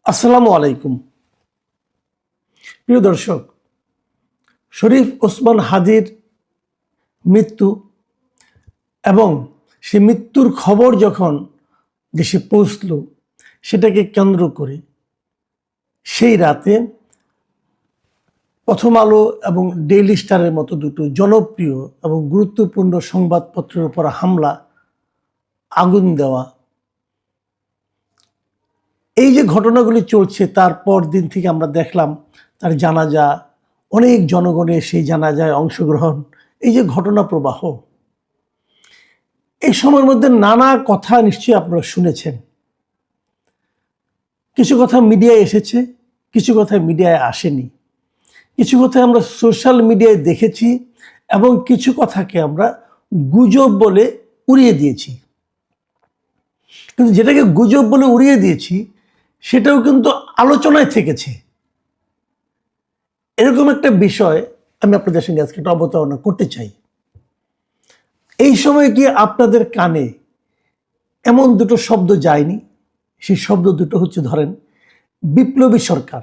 আসসালামু আলাইকুম প্রিয় দর্শক, শরীফ ওসমান হাদির মৃত্যু এবং সে মৃত্যুর খবর যখন দেশে পৌঁছল, সেটাকে কেন্দ্র করে সেই রাতে প্রথম আলো এবং ডেইলি স্টারের মতো দুটো জনপ্রিয় এবং গুরুত্বপূর্ণ সংবাদপত্রের উপর হামলা, আগুন দেওয়া, এই যে ঘটনাগুলি চলছে, তারপর দিন থেকে আমরা দেখলাম তার জানাজা, অনেক জনগণের সেই জানাজায় অংশগ্রহণ, এই যে ঘটনা প্রবাহ, এই সময়ের মধ্যে নানা কথা নিশ্চয়ই আপনারা শুনেছেন। কিছু কথা মিডিয়ায় এসেছে, কিছু কথা মিডিয়ায় আসেনি, কিছু কথা আমরা সোশ্যাল মিডিয়ায় দেখেছি এবং কিছু কথাকে আমরা গুজব বলে উড়িয়ে দিয়েছি। কিন্তু যেটাকে গুজব বলে উড়িয়ে দিয়েছি সেটাও কিন্তু আলোচনায় থেকেছে। এরকম একটা বিষয় আমি আপনাদের সঙ্গে আজকে একটা অবতারণা করতে চাই। এই সময় কি আপনাদের কানে এমন দুটো শব্দ যায়নি? সেই শব্দ দুটো হচ্ছে, ধরেন, বিপ্লবী সরকার।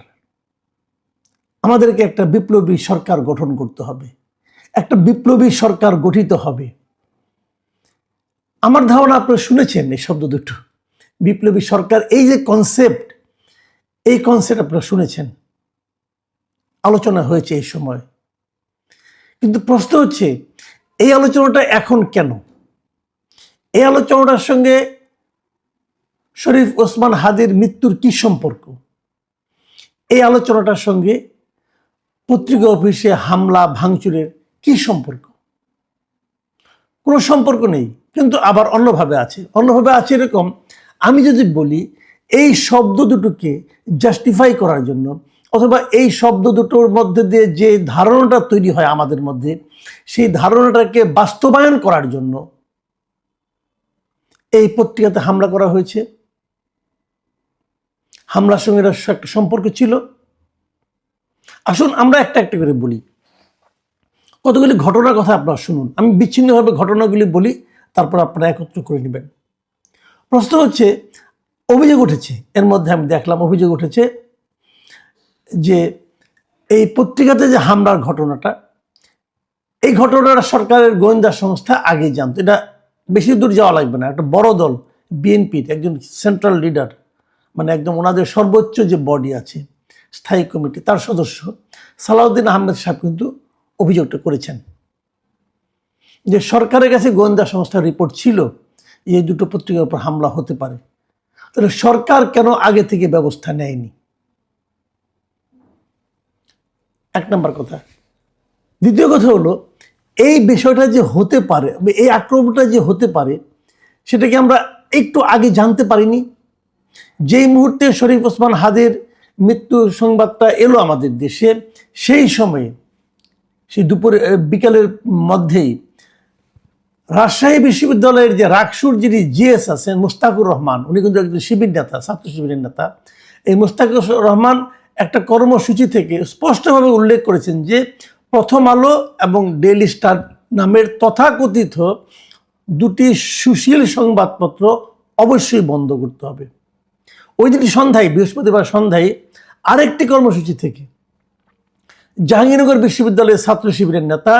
আমাদেরকে একটা বিপ্লবী সরকার গঠন করতে হবে, একটা বিপ্লবী সরকার গঠিত হবে। আমার ধারণা আপনারা শুনেছেন এই শব্দ দুটো, বিপ্লবী সরকার। এই যে কনসেপ্ট, এই কনসেপ্ট আপনারা শুনেছেন, আলোচনা হয়েছে এই সময়। কিন্তু প্রশ্ন হচ্ছে, এই আলোচনাটা এখন কেন? এই আলোচনাটার সঙ্গে শরীফ ওসমান হাদির মৃত্যুর কি সম্পর্ক? এই আলোচনাটার সঙ্গে পত্রিকা অফিসে হামলা ভাঙচুরের কি সম্পর্ক? কোনো সম্পর্ক নেই, কিন্তু আবার অন্যভাবে আছে। অন্যভাবে আছে এরকম, আমি যদি বলি এই শব্দ দুটোকে জাস্টিফাই করার জন্য, অথবা এই শব্দ দুটোর মধ্যে দিয়ে যে ধারণাটা তৈরি হয় আমাদের মধ্যে, সেই ধারণাটাকে বাস্তবায়ন করার জন্য এই পত্রিকাতে হামলা করা হয়েছে। হামলার সঙ্গে একটা সম্পর্ক ছিল। আসুন আমরা একটা একটা করে বলি, কতগুলি ঘটনার কথা আপনারা শুনুন। আমি বিচ্ছিন্নভাবে ঘটনাগুলি বলি, তারপর আপনারা একত্র করে নেবেন। প্রশ্ন হচ্ছে, অভিযোগ উঠেছে, এর মধ্যে আমি দেখলাম অভিযোগ উঠেছে যে এই পত্রিকাতে যে হামলার ঘটনাটা, এই ঘটনাটা সরকারের গোয়েন্দা সংস্থা আগে জানতো। এটা বেশি দূর যাওয়া লাগবে না, একটা বড় দল, বিএনপির একজন সেন্ট্রাল লিডার, মানে একদম ওনাদের সর্বোচ্চ যে বডি আছে, স্থায়ী কমিটি, তার সদস্য সালাউদ্দিন আহমেদ সাহেব কিন্তু অভিযোগটা করেছেন যে সরকারের কাছে গোয়েন্দা সংস্থার রিপোর্ট ছিল এই দুটো পত্রিকার উপর হামলা হতে পারে। তাহলে সরকার কেন আগে থেকে ব্যবস্থা নেয়নি? এক নম্বর কথা। দ্বিতীয় কথা হলো, এই বিষয়টা যে হতে পারে, এই আক্রমণটা যে হতে পারে, সেটাকে আমরা একটু আগে জানতে পারিনি? যেই মুহূর্তে শরীফ ওসমান হাদির মৃত্যুর সংবাদটা এলো আমাদের দেশে, সেই সময়ে, সেই দুপুরে বিকালের মধ্যেই রাজশাহী বিশ্ববিদ্যালয়ের যে রাকসুর যিনি জিএস আছেন মুস্তাকুর রহমান, উনি কিন্তু একজন শিবির নেতা, ছাত্র শিবিরের নেতা। এই মুস্তাকুর রহমান একটা কর্মসূচি থেকে স্পষ্টভাবে উল্লেখ করেছেন যে প্রথম আলো এবং ডেইলি স্টার নামের তথাকথিত দুটি সুশীল সংবাদপত্র অবশ্যই বন্ধ করতে হবে। ওই দিন সন্ধ্যায়, বৃহস্পতিবার সন্ধ্যায়, আরেকটি কর্মসূচি থেকে জাহাঙ্গীরনগর বিশ্ববিদ্যালয়ের ছাত্র শিবিরের নেতা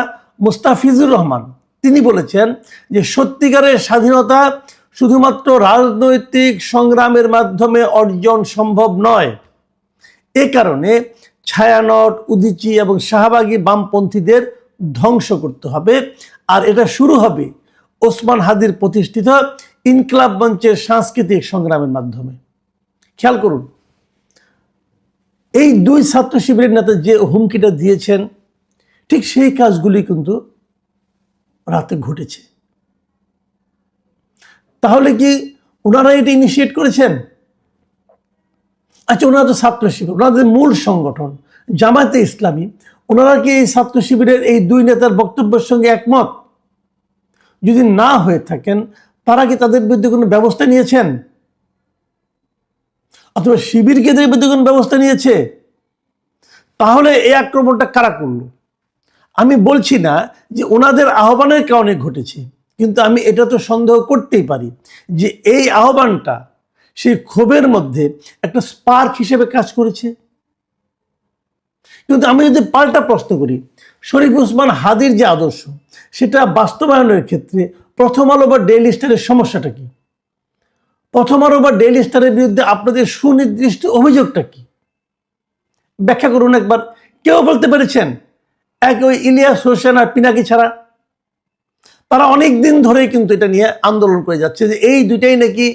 মুস্তাফিজুর রহমান, তিনি বলেছেন যে সত্যিকারের স্বাধীনতা শুধুমাত্র রাজনৈতিক সংগ্রামের মাধ্যমে অর্জন সম্ভব নয়। এ কারণে ছায়ানট, উদীচী এবং শাহবাগী বামপন্থীদের ধ্বংস করতে হবে, আর এটা শুরু হবে ওসমান হাদির প্রতিষ্ঠিত ইনকিলাব মঞ্চের সাংস্কৃতিক সংগ্রামের মাধ্যমে। খেয়াল করুন, এই দুই ছাত্র শিবিরের নেতা যে হুমকিটা দিয়েছেন, ঠিক সেই কাজগুলি কিন্তু রাতে ঘটেছে। তাহলে কি ওনারা এটা ইনিশিয়েট করেছেন? আচ্ছা, ওনারা তো ছাত্র শিবির, ওনাদের মূল সংগঠন জামায়াতে ইসলামী, ওনারা কি এই ছাত্র শিবিরের এই দুই নেতার বক্তব্যের সঙ্গে একমত? যদি না হয়ে থাকেন, তারা কি তাদের বিরুদ্ধে কোনো ব্যবস্থা নিয়েছেন? অথবা শিবিরকে এদের বিরুদ্ধে কোনো ব্যবস্থা নিয়েছে? তাহলে এই আক্রমণটা কারা করলো? আমি বলছি না যে ওনাদের আহ্বানের কারণে ঘটেছে, কিন্তু আমি এটা তো সন্দেহ করতেই পারি যে এই আহ্বানটা সেই ক্ষোভের মধ্যে একটা স্পার্ক হিসেবে কাজ করেছে। কিন্তু আমি যদি পাল্টা প্রশ্ন করি, শরীফ ওসমান হাদির যে আদর্শ সেটা বাস্তবায়নের ক্ষেত্রে প্রথম আলো বা ডেইলি স্টারের সমস্যাটা কি? প্রথম আলো বা ডেইলি স্টারের বিরুদ্ধে আপনাদের সুনির্দিষ্ট অভিযোগটা কি? ব্যাখ্যা করুন একবার। কেউ বলতে পেরেছেন? এক ওই ইলিয়াস হোসেন আর পিনাকি ছাড়া। তারা অনেক দিন ধরেই কিন্তু এটা নিয়ে আন্দোলন করে যাচ্ছে যে এই দুইটাই নাকি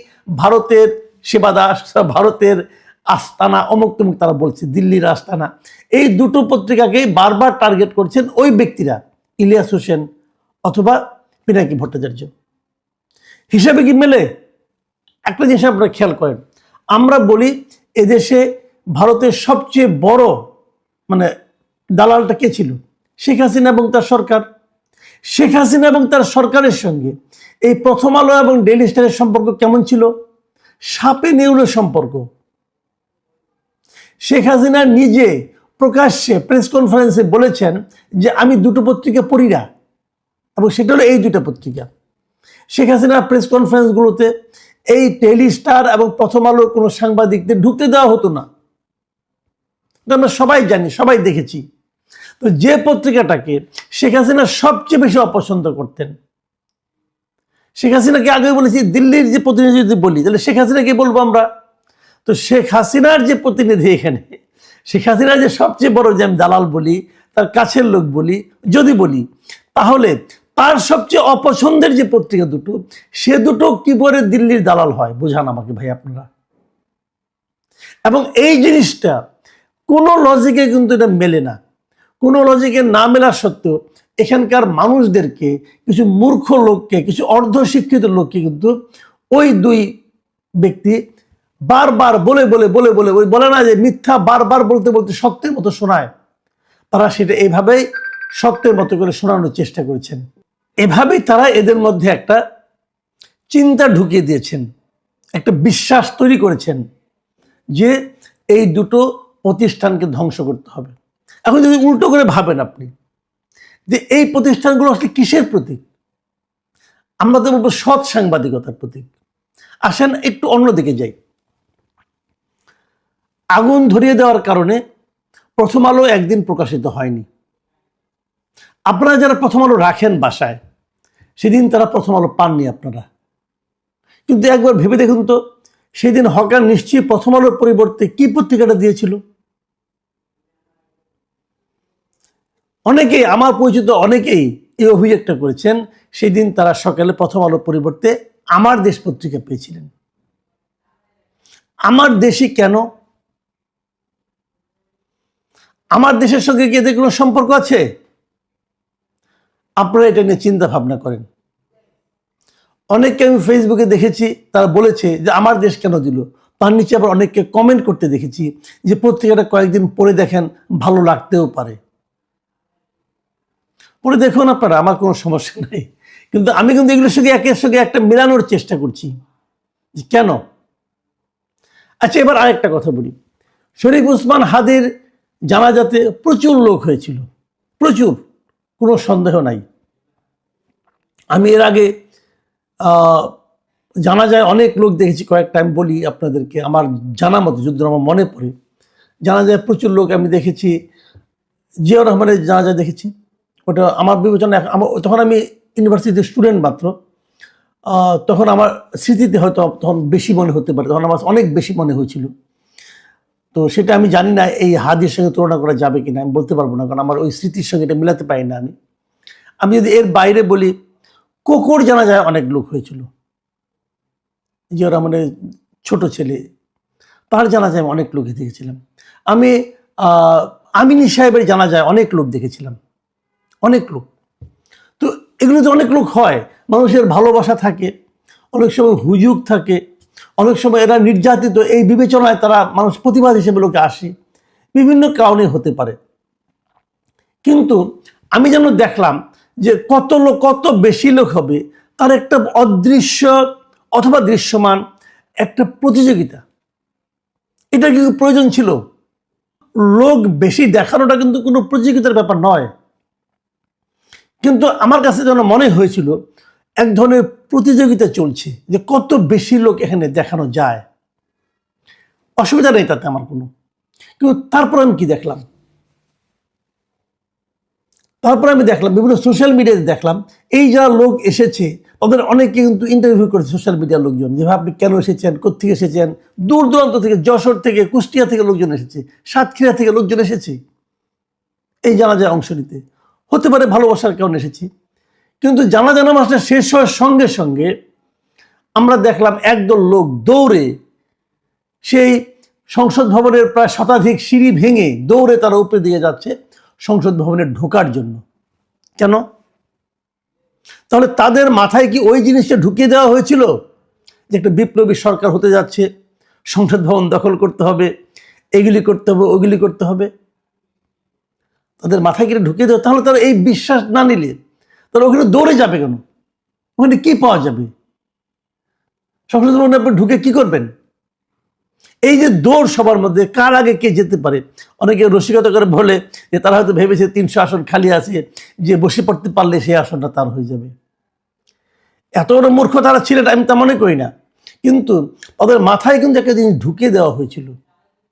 ভারতের সেবাদাস, ভারতের আস্তানা, অমুক তমুক তারা বলছে, দিল্লির আস্তানা। এই দুটো পত্রিকাকেই বারবার টার্গেট করছেন ওই ব্যক্তিরা, ইলিয়াস হোসেন অথবা পিনাকি ভট্টাচার্য। হিসাবে কি মেলে? একটা জিনিস আপনারা খেয়াল করেন, আমরা বলি এদেশে ভারতের সবচেয়ে বড় মানে দালালটা কে ছিল? শেখ হাসিনা এবং তার সরকার। শেখ হাসিনা এবং তার সরকারের সঙ্গে এই প্রথম আলো এবং ডেইলি স্টারের সম্পর্ক কেমন ছিল? সাপে নেউলের সম্পর্ক। শেখ হাসিনা নিজে প্রকাশ্যে প্রেস কনফারেন্সে বলেছেন যে আমি দুটো পত্রিকা পড়ি না, এবং সেটা হলো এই দুটো পত্রিকা। শেখ হাসিনার প্রেস কনফারেন্সগুলোতে এই ডেইলি স্টার এবং প্রথম আলোর কোনো সাংবাদিকদের ঢুকতে দেওয়া হতো না। আমরা সবাই জানি, সবাই দেখেছি। তো যে পত্রিকাটাকে শেখ হাসিনা সবচেয়ে বেশি অপছন্দ করতেন, শেখ হাসিনাকে আগে বলেছি, দিল্লির যে প্রতিনিধি যদি বলি তাহলে শেখ হাসিনাকে বলবো আমরা। তো শেখ হাসিনার যে প্রতিনিধি এখানে, শেখ হাসিনার যে সবচেয়ে বড় যে আমি দালাল বলি, তার কাছের লোক বলি, যদি বলি, তাহলে তার সবচেয়ে অপছন্দের যে পত্রিকা দুটো, সে দুটো কি করে দিল্লির দালাল হয় বোঝান আমাকে ভাই আপনারা। এবং এই জিনিসটা কোনো লজিকে কিন্তু এটা মেলে না। কোনো লজিকে না মেলা সত্ত্বেও এখানকার মানুষদেরকে, কিছু মূর্খ লোককে, কিছু অর্ধশিক্ষিত লোককে কিন্তু ওই দুই ব্যক্তি বারবার বলে বলে বলে বলে, ওই বলে না যে মিথ্যা বারবার বলতে বলতে সত্যের মতো শোনায়, তারা সেটা এইভাবেই সত্যের মতো করে শোনানোর চেষ্টা করেছেন। এভাবেই তারা এদের মধ্যে একটা চিন্তা ঢুকিয়ে দিয়েছেন, একটা বিশ্বাস তৈরি করেছেন যে এই দুটো প্রতিষ্ঠানকে ধ্বংস করতে হবে। এখন যদি উল্টো করে ভাবেন আপনি যে এই প্রতিষ্ঠানগুলো আসলে কিসের প্রতীক? আমরা তো বলবো সৎ সাংবাদিকতার প্রতীক। আসেন একটু অন্যদিকে যাই। আগুন ধরিয়ে দেওয়ার কারণে প্রথম আলো একদিন প্রকাশিত হয়নি। আপনারা যারা প্রথম আলো রাখেন বাসায়, সেদিন তারা প্রথম আলো পাননি আপনারা। কিন্তু একবার ভেবে দেখুন তো, সেদিন হকার নিশ্চয়ই প্রথম আলোর পরিবর্তে কি পত্রিকাটা দিয়েছিল? অনেকেই, আমার পরিচিত অনেকেই এই অভিযোগটা করেছেন, সেদিন তারা সকালে প্রথম আলোর পরিবর্তে আমার দেশ পত্রিকা পেয়েছিলেন। আমার দেশই কেন? আমার দেশের সঙ্গে কি এদের কোনো সম্পর্ক আছে? আপনারা এটা নিয়ে চিন্তা ভাবনা করেন। অনেককে আমি ফেসবুকে দেখেছি, তারা বলেছে যে আমার দেশ কেন দিল। তার নিচে আবার অনেককে কমেন্ট করতে দেখেছি যে পত্রিকাটা কয়েকদিন পড়ে দেখেন, ভালো লাগতেও পারে। পড়ে দেখুন আপনারা, আমার কোনো সমস্যা নাই। কিন্তু আমি কিন্তু এগুলোর সঙ্গে একের সঙ্গে একটা মেলানোর চেষ্টা করছি যে কেন। আচ্ছা, এবার আরেকটা কথা বলি। শরীফ ওসমান হাদির জানাজাতে প্রচুর লোক হয়েছিল, প্রচুর, কোনো সন্দেহ নাই। আমি এর আগে জানা যায় অনেক লোক দেখেছি, কয়েকটা আমি বলি আপনাদেরকে আমার জানা মতো, যদি আমার মনে পড়ে। জানা যায় প্রচুর লোক আমি দেখেছি। জিয়াউর রহমানের জানাজা দেখেছি, ওটা আমার বিবেচনা, তখন আমি ইউনিভার্সিটির স্টুডেন্ট মাত্র। তখন আমার স্মৃতিতে হয়তো তখন বেশি মনে হতে পারে, তখন আমার অনেক বেশি মনে হয়েছিল। তো সেটা আমি জানি না এই হাদির সঙ্গে তুলনা করা যাবে কিনা, আমি বলতে পারবো না, কারণ আমার ওই স্মৃতির সঙ্গে এটা মেলাতে পারি না আমি যদি এর বাইরে বলি, কোকর জানা যায় অনেক লোক হয়েছিল। জিয়াউর রহমানের ছোট ছেলে, তার জানা যায় অনেক লোক দেখেছিলাম। আমি আমিনী সাহেবের জানা যায় অনেক লোক দেখেছিলাম, অনেক লোক। তো এগুলোতে অনেক লোক হয়, মানুষের ভালোবাসা থাকে, অনেক সময় হুজুগ থাকে, অনেক সময় এরা নির্যাতিত, এই বিবেচনায় তারা মানুষ প্রতিবাদ হিসেবে লোকে আসে, বিভিন্ন কারণে হতে পারে। কিন্তু আমি যেন দেখলাম যে কত বেশি লোক হবে তার একটা অদৃশ্য অথবা দৃশ্যমান একটা প্রতিযোগিতা। এটা কিন্তু প্রয়োজন ছিল। লোক বেশি দেখানোটা কিন্তু কোনো প্রতিযোগিতার ব্যাপার নয়, কিন্তু আমার কাছে যেন মনে হয়েছিল এক ধরনের প্রতিযোগিতা চলছে যে কত বেশি লোক এখানে দেখানো যায়। অসুবিধা নেই তাতে আমার কোনো। কিন্তু তারপর আমি কি দেখলাম, বিভিন্ন সোশ্যাল মিডিয়াতে দেখলাম এই যারা লোক এসেছে তাদের অনেকে কিন্তু ইন্টারভিউ করেছে সোশ্যাল মিডিয়ার লোকজন, যে আপনি কেন এসেছেন, কোথেকে এসেছেন, দূর দূরান্ত থেকে, যশোর থেকে, কুষ্টিয়া থেকে লোকজন এসেছে, সাতক্ষীরা থেকে লোকজন এসেছে এই জানাজায় অংশ নিতে। হতে পারে ভালোবাসার কারণে এসেছি। কিন্তু জানাজা নামাজটা শেষ হওয়ার সঙ্গে সঙ্গে আমরা দেখলাম একদল লোক দৌড়ে সেই সংসদ ভবনের প্রায় শতাধিক সিঁড়ি ভেঙে দৌড়ে তারা উপরে দিয়ে যাচ্ছে সংসদ ভবনে ঢোকার জন্য। কেন? তাহলে তাদের মাথায় কি ওই জিনিসটা ঢুকিয়ে দেওয়া হয়েছিল যে একটা বিপ্লবী সরকার হতে যাচ্ছে, সংসদ ভবন দখল করতে হবে, এগুলি করতে হবে, ওগুলি করতে হবে? তাদের মাথায় কিনে ঢুকিয়ে দেওয়া। তাহলে তারা এই বিশ্বাস না নিলে তারা ওখানে দৌড়ে যাবে কেন? ওখানে কি পাওয়া যাবে? সংসদ ভবনে আপনি ঢুকে কি করবেন? এই যে দৌড় সবার মধ্যে, কার আগে কে যেতে পারে? অনেকে রসিকতা করে বলে যে তারা হয়তো ভেবেছে 300 আসন খালি আছে, যে বসে পড়তে পারলে সেই আসনটা তার হয়ে যাবে। এত বড় মূর্খ তারা ছিলেন আমি তা মনে করি না, কিন্তু তাদের মাথায় কিন্তু একটা জিনিস ঢুকিয়ে দেওয়া হয়েছিল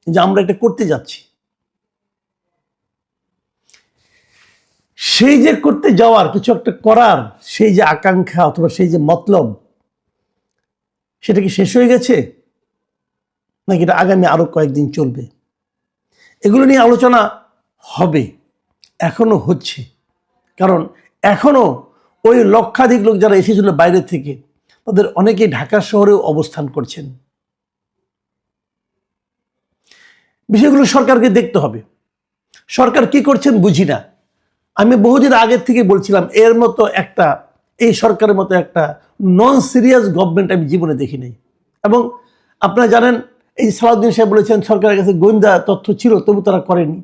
যে আমরা এটা করতে যাচ্ছি। সেই যে করতে যাওয়ার, কিছু একটা করার সেই যে আকাঙ্ক্ষা অথবা সেই যে মতলব, সেটা কি শেষ হয়ে গেছে নাকি এটা আগামী আরো কয়েকদিন চলবে? এগুলো নিয়ে আলোচনা হবে, এখনো হচ্ছে। কারণ এখনো ওই লক্ষাধিক লোক যারা এসেছিল বাইরে থেকে, তাদের অনেকেই ঢাকা শহরেও অবস্থান করছেন। বিষয়গুলো সরকারকে দেখতে হবে। সরকার কি করছেন বুঝি না। আমি বহুদিন আগের থেকে বলছিলাম এই সরকারের মতো একটা নন সিরিয়াস গভর্নমেন্ট আমি জীবনে দেখি নাই। এবং আপনারা জানেন, এই সালাউদ্দিন সাহেব বলেছেন সরকারের কাছে গোয়েন্দা তথ্য ছিল তবু তারা করেনি।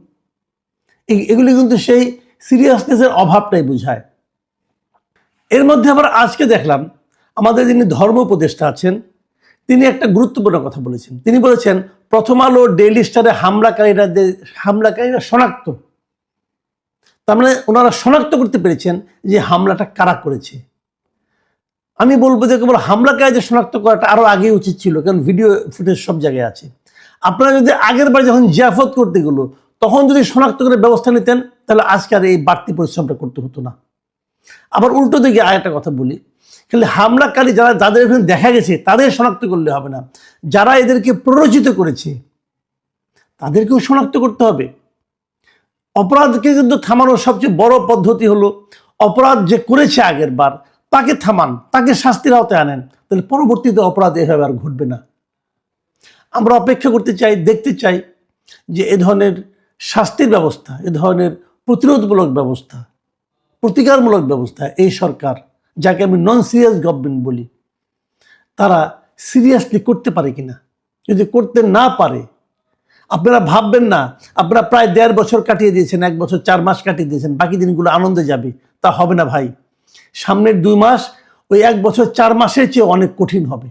এগুলি কিন্তু সেই সিরিয়াসনেসের অভাবটাই বোঝায়। এর মধ্যে আবার আজকে দেখলাম আমাদের যিনি ধর্ম উপদেষ্টা আছেন তিনি একটা গুরুত্বপূর্ণ কথা বলেছেন। তিনি বলেছেন প্রথম আলো, ডেইলি স্টারে হামলাকারীরা শনাক্ত। তার মানে ওনারা শনাক্ত করতে পেরেছেন যে হামলাটা কারা করেছে। আমি বলবো যে কেবল হামলাকারীদের শনাক্ত করাটা আরো আগে উচিত ছিল, কারণ ভিডিও ফুটেজ সব জায়গায় আছে। আপনারা যদি আগের বার যখন জিয়াফত করতে গেলো তখন যদি শনাক্ত করে ব্যবস্থা নিতেন তাহলে আজকে আর এই বাড়তি পরিশ্রমটা করতে হতো না। আবার উল্টো দিকে আরেকটা কথা বলি, খালি হামলাকারী যাদের এখানে দেখা গেছে তাদের শনাক্ত করলে হবে না, যারা এদেরকে প্ররোচিত করেছে তাদেরকেও শনাক্ত করতে হবে। অপরাধকে কিন্তু থামানোর সবচেয়ে বড় পদ্ধতি হলো অপরাধ যে করেছে আগের বার তাকে থামান, তাকে শাস্তির আওতায় আনেন, তাহলে পরবর্তীতে অপরাধ এভাবে আর ঘটবে না। আমরা অপেক্ষা করতে চাই, দেখতে চাই যে এ ধরনের শাস্তির ব্যবস্থা, এ ধরনের প্রতিরোধমূলক ব্যবস্থা, প্রতিকারমূলক ব্যবস্থা এই সরকার, যাকে আমি নন সিরিয়াস গভর্নমেন্ট বলি, তারা সিরিয়াসলি করতে পারে কিনা। যদি করতে না পারে, আপনারা ভাববেন না আপনারা প্রায় 1.5 বছর কাটিয়ে দিয়েছেন, 1 বছর 4 মাস কাটিয়ে দিয়েছেন, বাকি দিনগুলো আনন্দে যাবে, তা হবে না ভাই। সামনের 2 মাস ওই 1 বছর 4 মাসের চেয়ে অনেক কঠিন হবে।